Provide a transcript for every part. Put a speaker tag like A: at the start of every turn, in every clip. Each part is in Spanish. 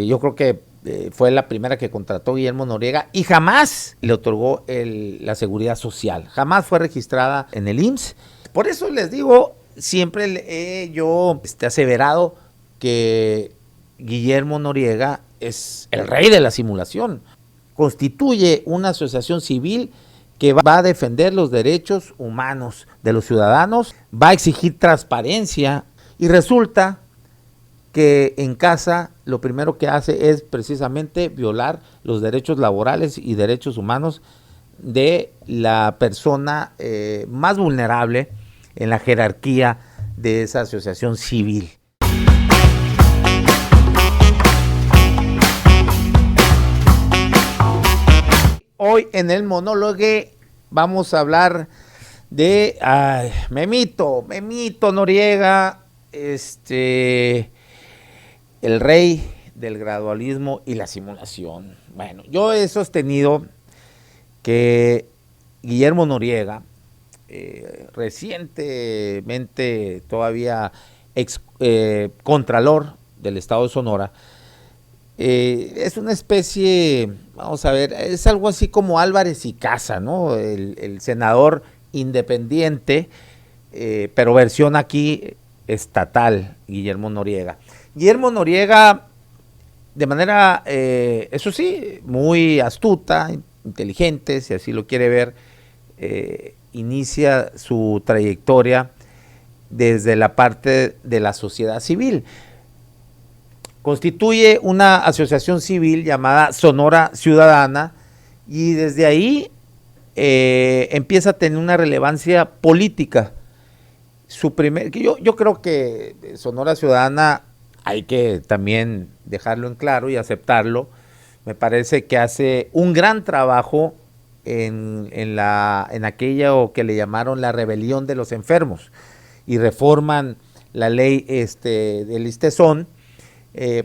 A: Yo creo que fue la primera que contrató Guillermo Noriega y jamás le otorgó la seguridad social, jamás fue registrada en el IMSS. Por eso les digo, siempre yo aseverado que Guillermo Noriega es el rey de la simulación. Constituye una asociación civil que va a defender los derechos humanos de los ciudadanos, va a exigir transparencia y resulta que en casa lo primero que hace es precisamente violar los derechos laborales y derechos humanos de la persona más vulnerable en la jerarquía de esa asociación civil. Hoy en el monólogo vamos a hablar de Memito Noriega, el rey del gradualismo y la simulación. Bueno, yo he sostenido que Guillermo Noriega, recientemente todavía contralor del estado de Sonora, es una especie, vamos a ver, es algo así como Álvarez y Casa, ¿no? El senador independiente, pero versión aquí estatal, Guillermo Noriega. Guillermo Noriega, de manera, eso sí, muy astuta, inteligente, si así lo quiere ver, inicia su trayectoria desde la parte de la sociedad civil. Constituye una asociación civil llamada Sonora Ciudadana y desde ahí empieza a tener una relevancia política. Yo creo que Sonora Ciudadana hay que también dejarlo en claro y aceptarlo. Me parece que hace un gran trabajo en aquello que le llamaron la rebelión de los enfermos y reforman la ley del Listezón.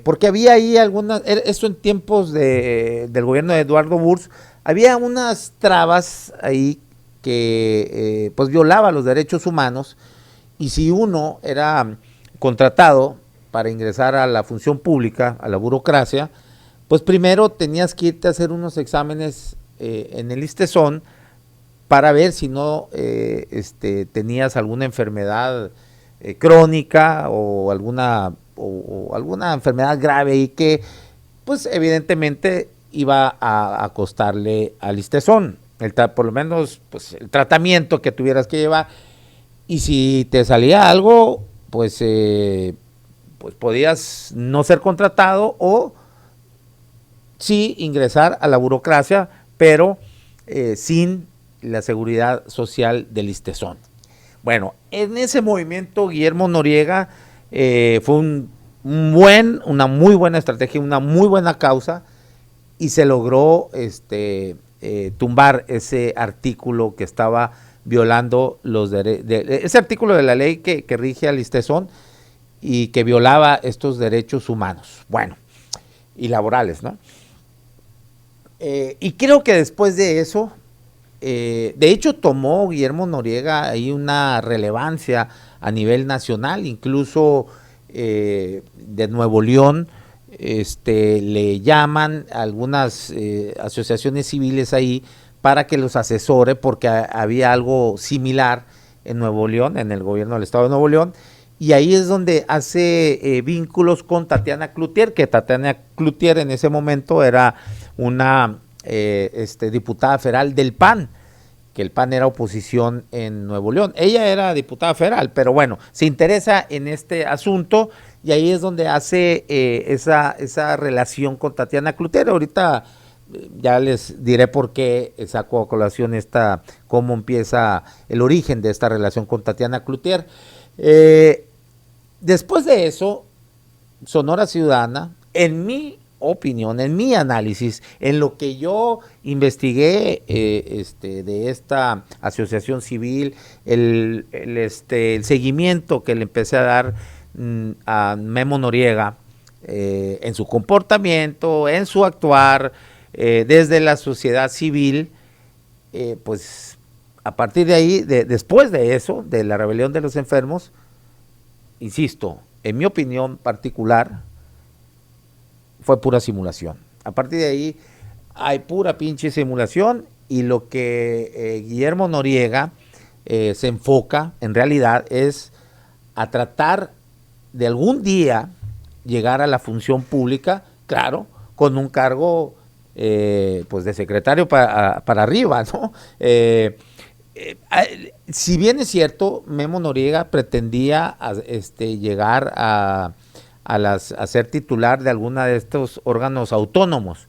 A: Porque había ahí algunas, eso en tiempos del gobierno de Eduardo Burs, había unas trabas ahí que pues violaba los derechos humanos y si uno era contratado para ingresar a la función pública, a la burocracia, pues primero tenías que irte a hacer unos exámenes en el Listezón para ver si no tenías alguna enfermedad crónica o alguna enfermedad grave y que pues evidentemente iba a costarle al Listezón, por lo menos pues el tratamiento que tuvieras que llevar, y si te salía algo pues podías no ser contratado o sí ingresar a la burocracia, pero sin la seguridad social del Listezón. Bueno, en ese movimiento Guillermo Noriega fue una muy buena estrategia, una muy buena causa y se logró tumbar ese artículo que estaba violando ese artículo de la ley que rige al Listezón y que violaba estos derechos humanos, bueno, y laborales, ¿no? Y creo que después de eso, de hecho tomó Guillermo Noriega ahí una relevancia a nivel nacional, incluso de Nuevo León le llaman a algunas asociaciones civiles ahí para que los asesore porque había algo similar en Nuevo León, en el gobierno del estado de Nuevo León, y ahí es donde hace vínculos con Tatiana Cloutier, que Tatiana Cloutier en ese momento era una diputada federal del PAN, que el PAN era oposición en Nuevo León. Ella era diputada federal, pero bueno, se interesa en este asunto y ahí es donde hace esa relación con Tatiana Cloutier. Ahorita ya les diré por qué saco a colación cómo empieza el origen de esta relación con Tatiana Cloutier. Después de eso, Sonora Ciudadana, en mi opinión, en mi análisis, en lo que yo investigué de esta asociación civil, el seguimiento que le empecé a dar a Memo Noriega en su comportamiento, en su actuar, desde la sociedad civil, pues a partir de ahí, después de eso, de la rebelión de los enfermos, insisto, en mi opinión particular, fue pura simulación. A partir de ahí hay pura pinche simulación y lo que Guillermo Noriega se enfoca en realidad es a tratar de algún día llegar a la función pública, claro, con un cargo pues de secretario para arriba, ¿no? Si bien es cierto, Memo Noriega pretendía llegar a ser titular de alguna de estos órganos autónomos.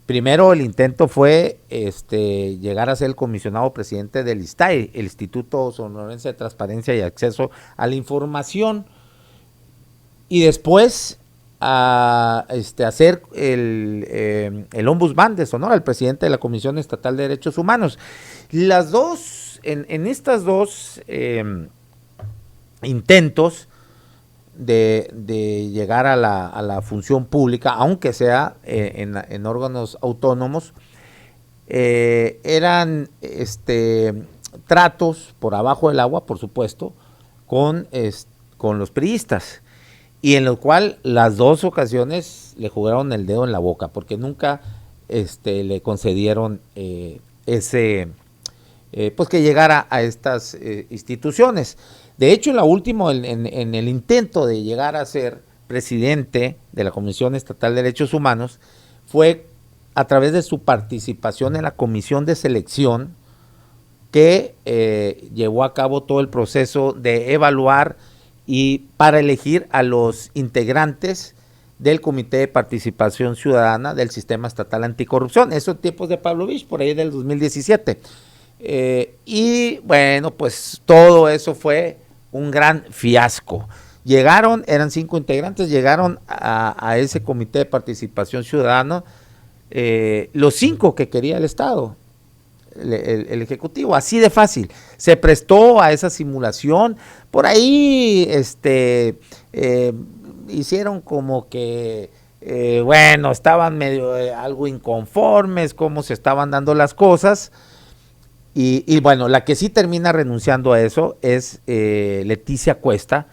A: Primero el intento fue llegar a ser el comisionado presidente del ISTAI, el Instituto Sonorense de Transparencia y Acceso a la Información, y después a ser el ombudsman de Sonora, el presidente de la Comisión Estatal de Derechos Humanos. Las dos, en estas dos intentos de llegar a la función pública, aunque sea en órganos autónomos, eran tratos por abajo del agua, por supuesto, con los priistas, y en lo cual las dos ocasiones le jugaron el dedo en la boca, porque nunca le concedieron pues que llegara a estas instituciones. De hecho, en la última, en el intento de llegar a ser presidente de la Comisión Estatal de Derechos Humanos, fue a través de su participación en la comisión de selección que llevó a cabo todo el proceso de evaluar y para elegir a los integrantes del Comité de Participación Ciudadana del Sistema Estatal Anticorrupción. Esos tiempos de Pablo Vich, por ahí del 2017. Y bueno, pues todo eso fue un gran fiasco. Eran 5 integrantes, llegaron a ese Comité de Participación Ciudadana los 5 que quería el Estado, el Ejecutivo, así de fácil. Se prestó a esa simulación. Por ahí hicieron como que bueno, estaban medio algo inconformes cómo se estaban dando las cosas. Y bueno, la que sí termina renunciando a eso es Leticia Cuesta,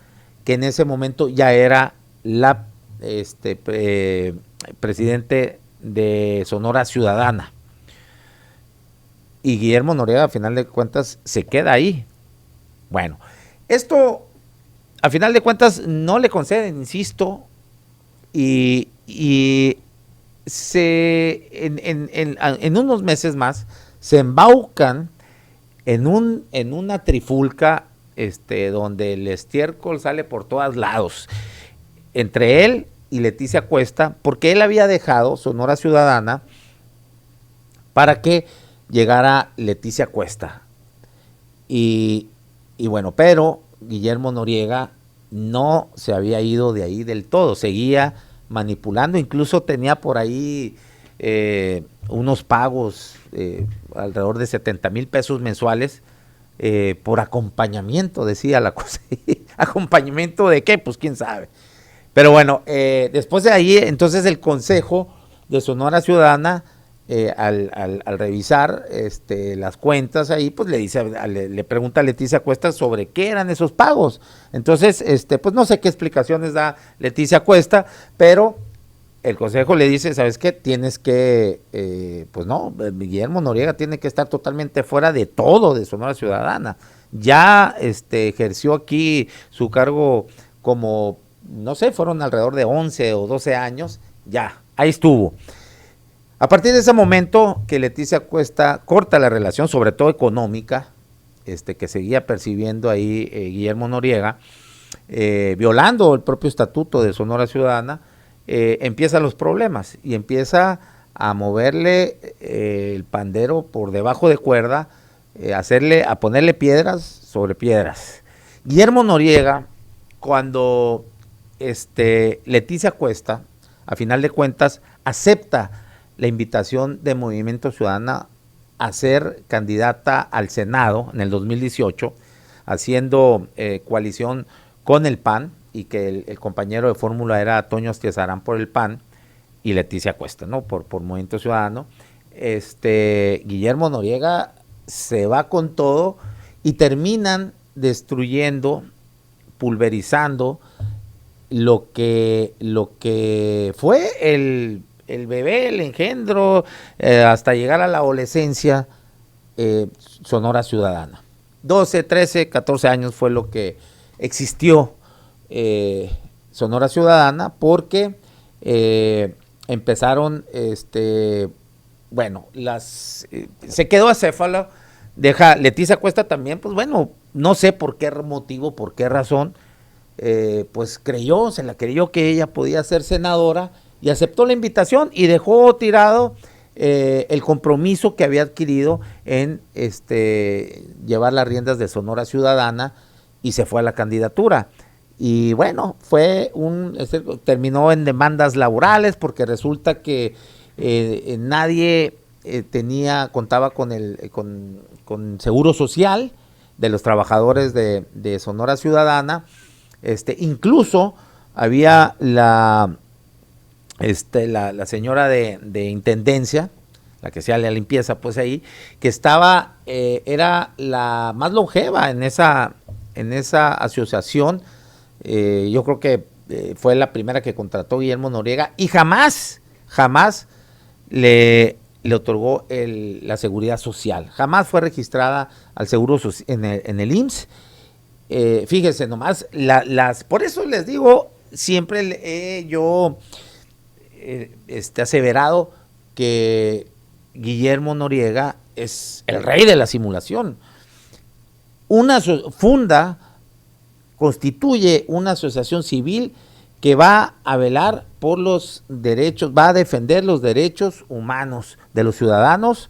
A: que en ese momento ya era la presidente de Sonora Ciudadana. Y Guillermo Noriega, a final de cuentas, se queda ahí. Bueno, esto, a final de cuentas, no le conceden, insisto, y en unos meses más se embaucan en una trifulca donde el estiércol sale por todos lados, entre él y Leticia Cuesta, porque él había dejado Sonora Ciudadana para que llegara Leticia Cuesta. Y bueno, pero Guillermo Noriega no se había ido de ahí del todo, seguía manipulando, incluso tenía por ahí unos pagos alrededor de 70,000 pesos mensuales por acompañamiento, decía la cosa. ¿Acompañamiento de qué? Pues quién sabe. Pero bueno, después de ahí, entonces el Consejo de Sonora Ciudadana, al revisar las cuentas ahí, pues le pregunta a Leticia Cuesta sobre qué eran esos pagos. Entonces, pues no sé qué explicaciones da Leticia Cuesta, pero el Consejo le dice, ¿sabes qué? Tienes que, pues no, Guillermo Noriega tiene que estar totalmente fuera de todo de Sonora Ciudadana. Ya ejerció aquí su cargo como, no sé, fueron alrededor de 11 o 12 años, ya, ahí estuvo. A partir de ese momento que Leticia Cuesta corta la relación, sobre todo económica, que seguía percibiendo ahí Guillermo Noriega, violando el propio estatuto de Sonora Ciudadana, empiezan los problemas y empieza a moverle el pandero por debajo de cuerda, a ponerle piedras sobre piedras. Guillermo Noriega, cuando Leticia Cuesta, a final de cuentas, acepta la invitación de Movimiento Ciudadano a ser candidata al Senado en el 2018, haciendo coalición con el PAN, y que el compañero de fórmula era Toño Astiazarán por el PAN y Leticia Cuesta, ¿no? Por Movimiento Ciudadano. Guillermo Noriega se va con todo y terminan destruyendo, pulverizando lo que fue el bebé, el engendro, hasta llegar a la adolescencia, Sonora Ciudadana. 12, 13, 14 años fue lo que existió Sonora Ciudadana, porque empezaron, se quedó acéfalo, Leticia Cuesta también, pues bueno, no sé por qué motivo, por qué razón, pues se la creyó que ella podía ser senadora y aceptó la invitación y dejó tirado el compromiso que había adquirido en llevar las riendas de Sonora Ciudadana, y se fue a la candidatura. Y bueno, terminó en demandas laborales, porque resulta que nadie contaba con seguro social de los trabajadores de Sonora Ciudadana. Incluso había la señora de intendencia, la que hacía la limpieza, pues ahí, que era la más longeva en esa asociación. Yo creo que fue la primera que contrató Guillermo Noriega, y jamás le otorgó la seguridad social. Jamás fue registrada al seguro en el IMSS. Fíjese nomás, por eso les digo, siempre yo aseverado que Guillermo Noriega es el rey de la simulación. Constituye una asociación civil que va a velar por los derechos, va a defender los derechos humanos de los ciudadanos,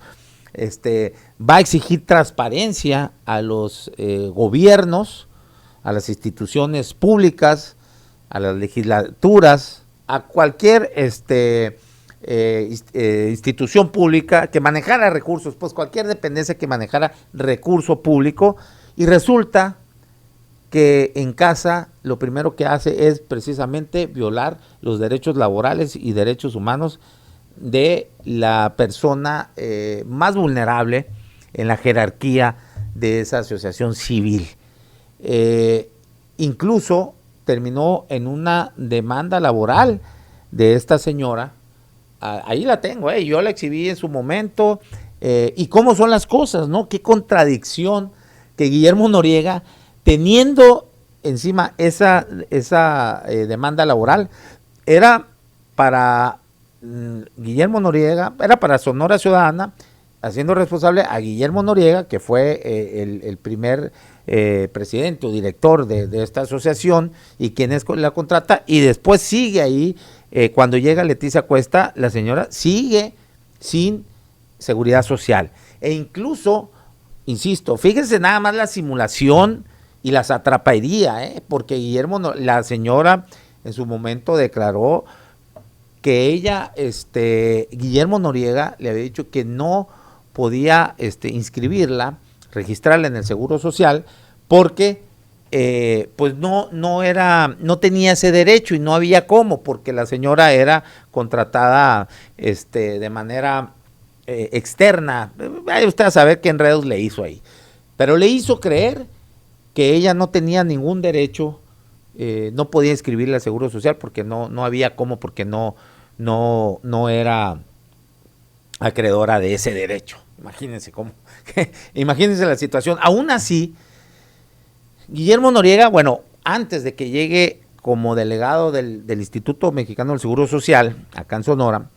A: va a exigir transparencia a los gobiernos, a las instituciones públicas, a las legislaturas, a cualquier institución pública que manejara recursos, pues cualquier dependencia que manejara recurso público. Y resulta que en casa lo primero que hace es precisamente violar los derechos laborales y derechos humanos de la persona más vulnerable en la jerarquía de esa asociación civil. Incluso terminó en una demanda laboral de esta señora. Ahí la tengo, yo la exhibí en su momento, y cómo son las cosas, ¿no? Qué contradicción que Guillermo Noriega, teniendo encima esa demanda laboral, era para Guillermo Noriega, era para Sonora Ciudadana, haciendo responsable a Guillermo Noriega, que fue el primer presidente o director de esta asociación, y quien la contrata, y después sigue ahí. Cuando llega Leticia Cuesta, la señora sigue sin seguridad social. E incluso, insisto, fíjense nada más la simulación y la satrapería, porque la señora en su momento declaró que ella, Guillermo Noriega, le había dicho que no podía inscribirla, registrarla en el Seguro Social, porque pues no tenía ese derecho, y no había cómo, porque la señora era contratada de manera externa. Vaya usted a saber qué enredos le hizo ahí, pero le hizo creer que ella no tenía ningún derecho, no podía inscribirla al Seguro Social porque no había cómo, porque no era acreedora de ese derecho. Imagínense cómo, imagínense la situación. Aún así, Guillermo Noriega, bueno, antes de que llegue como delegado del Instituto Mexicano del Seguro Social, acá en Sonora,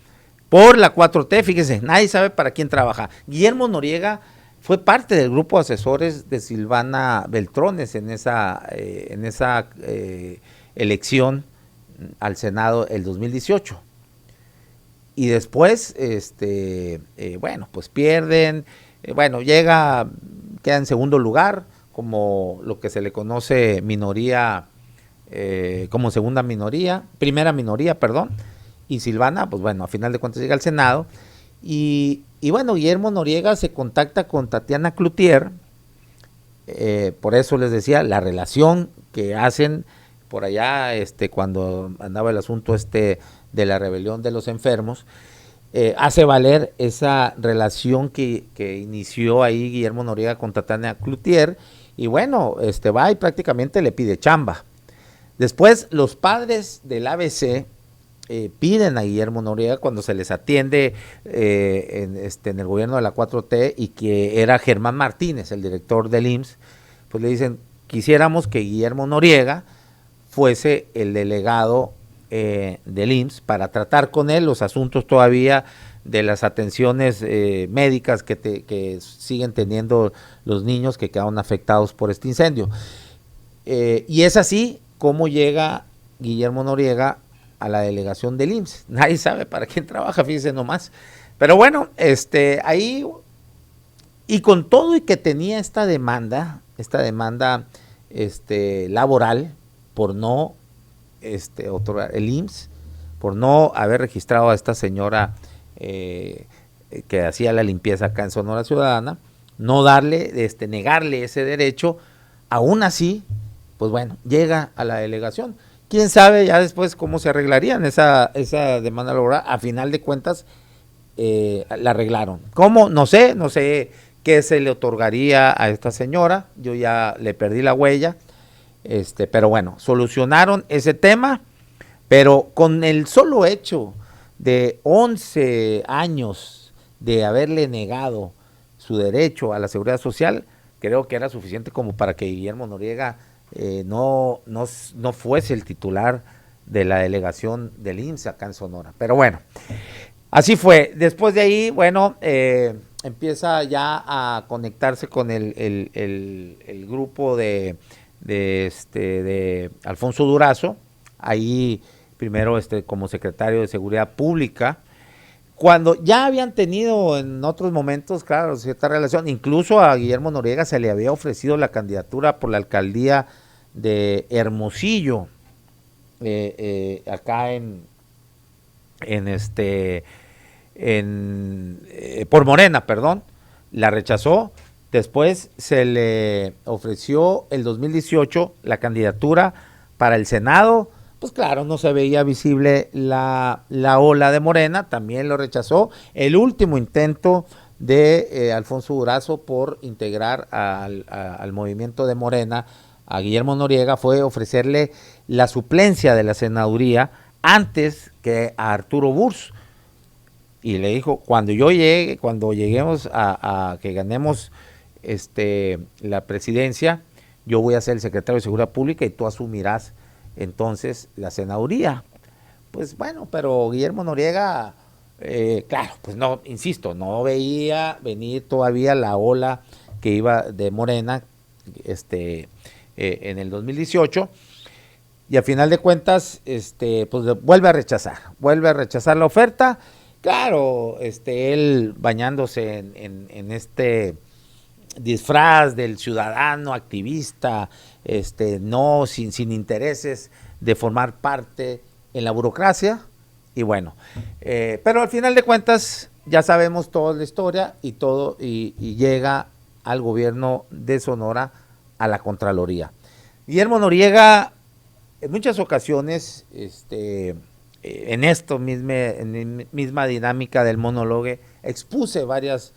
A: por la 4T, fíjese, nadie sabe para quién trabaja. Guillermo Noriega fue parte del grupo de asesores de Silvana Beltrones en esa elección al Senado el 2018. Y después, bueno, pues pierden, queda en segundo lugar, como lo que se le conoce minoría, como primera minoría, perdón, y Silvana, pues bueno, a final de cuentas llega al Senado, y bueno, Guillermo Noriega se contacta con Tatiana Cloutier, por eso les decía, la relación que hacen por allá, cuando andaba el asunto de la rebelión de los enfermos, hace valer esa relación que inició ahí Guillermo Noriega con Tatiana Cloutier, y bueno, va y prácticamente le pide chamba. Después, los padres del ABC piden a Guillermo Noriega cuando se les atiende en el gobierno de la 4T y que era Germán Martínez, el director del IMSS, pues le dicen, quisiéramos que Guillermo Noriega fuese el delegado del IMSS para tratar con él los asuntos todavía de las atenciones médicas que siguen teniendo los niños que quedaron afectados por este incendio. Y es así como llega Guillermo Noriega a la delegación del IMSS. Nadie sabe para quién trabaja, fíjense nomás. Pero bueno, ahí, y con todo y que tenía esta demanda laboral por no otorgar el IMSS, por no haber registrado a esta señora que hacía la limpieza acá en Sonora Ciudadana, no darle, negarle ese derecho, aún así, pues bueno, llega a la delegación. Quién sabe ya después cómo se arreglarían esa demanda laboral. A final de cuentas, la arreglaron. ¿Cómo? No sé qué se le otorgaría a esta señora. Yo ya le perdí la huella. Pero bueno, solucionaron ese tema, pero con el solo hecho de 11 años de haberle negado su derecho a la seguridad social, creo que era suficiente como para que Guillermo Noriega no fuese el titular de la delegación del IMSS acá en Sonora. Pero bueno, así fue. Después de ahí, bueno, empieza ya a conectarse con el grupo de Alfonso Durazo, ahí primero como secretario de Seguridad Pública, cuando ya habían tenido en otros momentos, claro, cierta relación. Incluso a Guillermo Noriega se le había ofrecido la candidatura por la alcaldía de Hermosillo, acá por Morena, perdón, la rechazó. Después se le ofreció el 2018 la candidatura para el Senado. Pues claro, no se veía visible la ola de Morena, también lo rechazó. El último intento de Alfonso Durazo por integrar al movimiento de Morena a Guillermo Noriega fue ofrecerle la suplencia de la senaduría antes que a Arturo Burs. Y le dijo, cuando lleguemos a que ganemos la presidencia, yo voy a ser el secretario de Seguridad Pública y tú asumirás entonces la senaduría. Pues bueno, pero Guillermo Noriega, claro, pues no, insisto, no veía venir todavía la ola que iba de Morena en el 2018, y a final de cuentas, pues vuelve a rechazar la oferta. Claro, él bañándose en este disfraz del ciudadano activista, no sin intereses de formar parte en la burocracia, y bueno, pero al final de cuentas ya sabemos toda la historia y todo, y llega al gobierno de Sonora a la Contraloría. Guillermo Noriega en muchas ocasiones, en misma dinámica del monólogo, expuse varias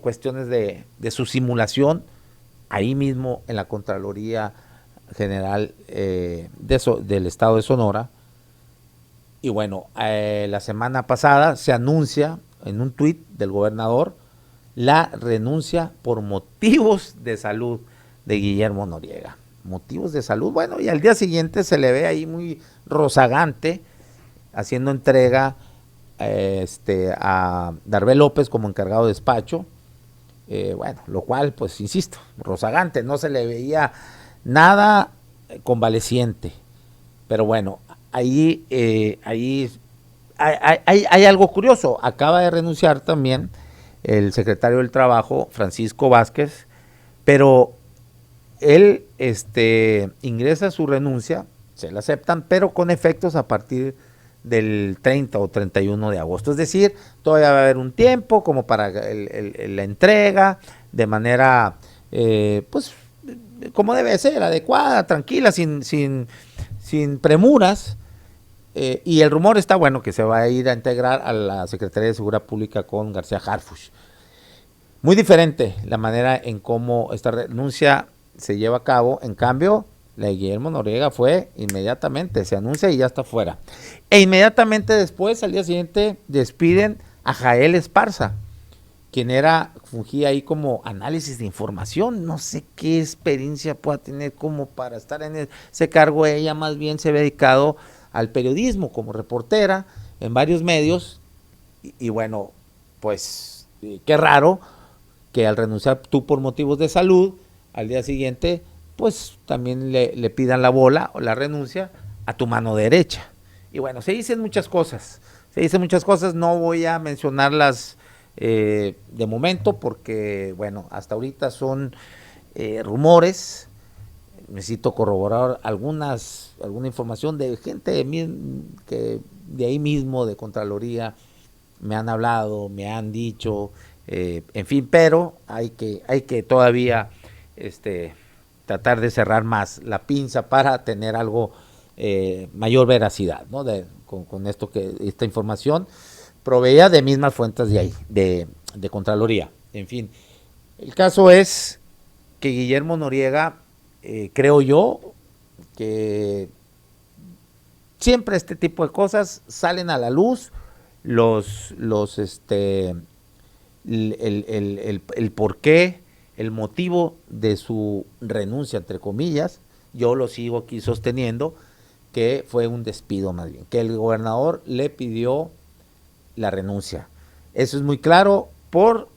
A: cuestiones de su simulación ahí mismo en la Contraloría General del Estado de Sonora. Y bueno, la semana pasada se anuncia en un tuit del gobernador la renuncia por motivos de salud de Guillermo Noriega. Motivos de salud, bueno, y al día siguiente se le ve ahí muy rozagante haciendo entrega a Darvé López como encargado de despacho, bueno, lo cual, pues insisto, rozagante, no se le veía nada convaleciente, pero bueno, ahí hay algo curioso. Acaba de renunciar también el secretario del Trabajo, Francisco Vázquez, pero él ingresa su renuncia, se la aceptan, pero con efectos a partir del 30 o 31 de agosto. Es decir, todavía va a haber un tiempo como para la entrega de manera, pues, como debe ser, adecuada, tranquila, sin premuras. Y el rumor está, bueno, que se va a ir a integrar a la Secretaría de Seguridad Pública con García Harfuch. Muy diferente la manera en cómo esta renuncia se lleva a cabo. En cambio, La de Guillermo Noriega fue inmediatamente, se anuncia y ya está fuera. E inmediatamente después, al día siguiente, despiden a Jael Esparza, quien fungía ahí como análisis de información. No sé qué experiencia pueda tener como para estar en ese cargo. Ella más bien se había dedicado al periodismo como reportera en varios medios. Y bueno, pues qué raro que al renunciar tú por motivos de salud, al día siguiente pues también le pidan la bola o la renuncia a tu mano derecha. Y bueno, se dicen muchas cosas, no voy a mencionarlas de momento porque, bueno, hasta ahorita son rumores. Necesito corroborar alguna información de gente que de ahí mismo, de Contraloría, me han hablado, me han dicho, en fin, pero hay que todavía tratar de cerrar más la pinza para tener algo mayor veracidad, ¿no? Con esta información proveía de mismas fuentes de ahí, de Contraloría. En fin, el caso es que Guillermo Noriega, creo yo, que siempre este tipo de cosas salen a la luz, el porqué, el motivo de su renuncia, entre comillas. Yo lo sigo aquí sosteniendo que fue un despido más bien, que el gobernador le pidió la renuncia. Eso es muy claro por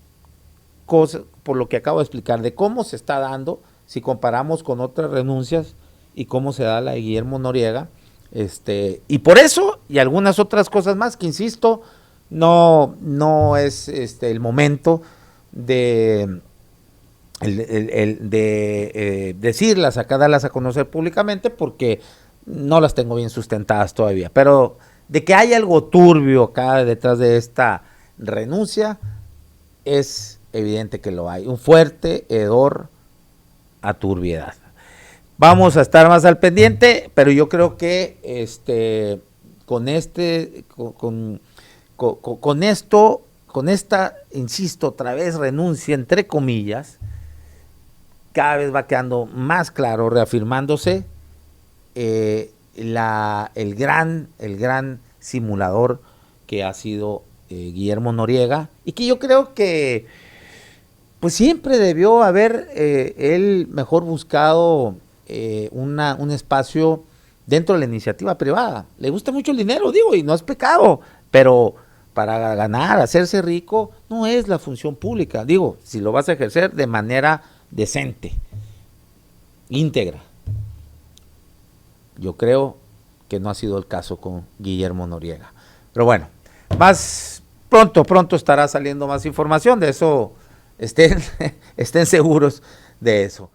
A: lo que acabo de explicar, de cómo se está dando, si comparamos con otras renuncias y cómo se da la de Guillermo Noriega. Y por eso, y algunas otras cosas más, que insisto, no es el momento de decirlas acá, darlas a conocer públicamente, porque no las tengo bien sustentadas todavía. Pero de que hay algo turbio acá detrás de esta renuncia, es evidente que lo hay. Un fuerte hedor a turbiedad. Vamos a estar más al pendiente, pero yo creo que con esta, insisto, otra vez renuncia, entre comillas, cada vez va quedando más claro, reafirmándose el gran simulador que ha sido Guillermo Noriega, y que yo creo que pues siempre debió haber él mejor buscado un espacio dentro de la iniciativa privada. Le gusta mucho el dinero, digo, y no es pecado, pero para ganar, hacerse rico, no es la función pública. Digo, si lo vas a ejercer de manera decente, íntegra. Yo creo que no ha sido el caso con Guillermo Noriega. Pero bueno, más pronto estará saliendo más información de eso. Estén seguros de eso.